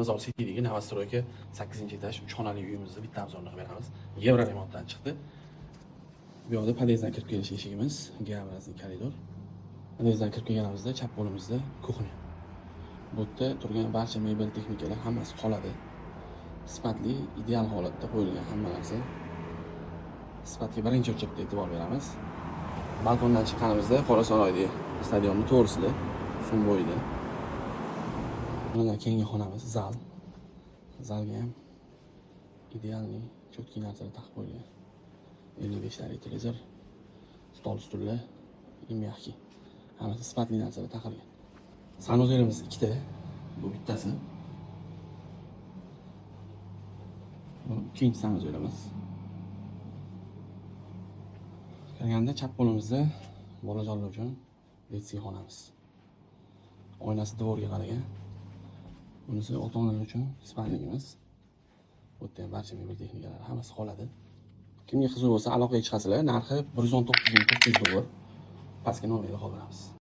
Mizor City'dagi Novostroyka 8-etaj 3 xonali uyimizni bitta obzorni qilib beramiz. Yevro remontdan chiqdi. Bu yoqda podyezddan kirib kelish eshigimiz, G-obrazli koridor. Podyezddan kirib kelganimizda chap qo'limizda kuxня. Bu yerda turgan barcha mebel texnikalar hammasi qoladi. Sifatli, ideal holatda qo'yilgan hamma narsa. Sifatga birinchi o'chirda e'tibor beramiz. Balkondan chiqqanimizda Qorasaroydagi stadionni to'g'risida, suv bo'yida. Mana keyingi xonamiz zal. Zalga ham idealniy, cho'tki narsalar taqib qo'yilgan. 55 talik televizor, stol-stullar, mягкий. Hammasi sifatli narsalar taqilgan. Sanuzelimiz ikkita. Bu bittasi. Bu ikkinchi sanuzelimiz. Kirganda chap qo'limizda bolajonlar uchun litsiy xonamiz. Oynasi devorga qaragan. Bunisi ota-onalar uchun sifatligimiz. Bu yerda ham barcha mebel texnikalari hammasi qoladi. Kimga qiziq bo'lsa aloqaga chiqasizlar. Narxi 119 ming $400. Pastga nomerga qoldiramiz.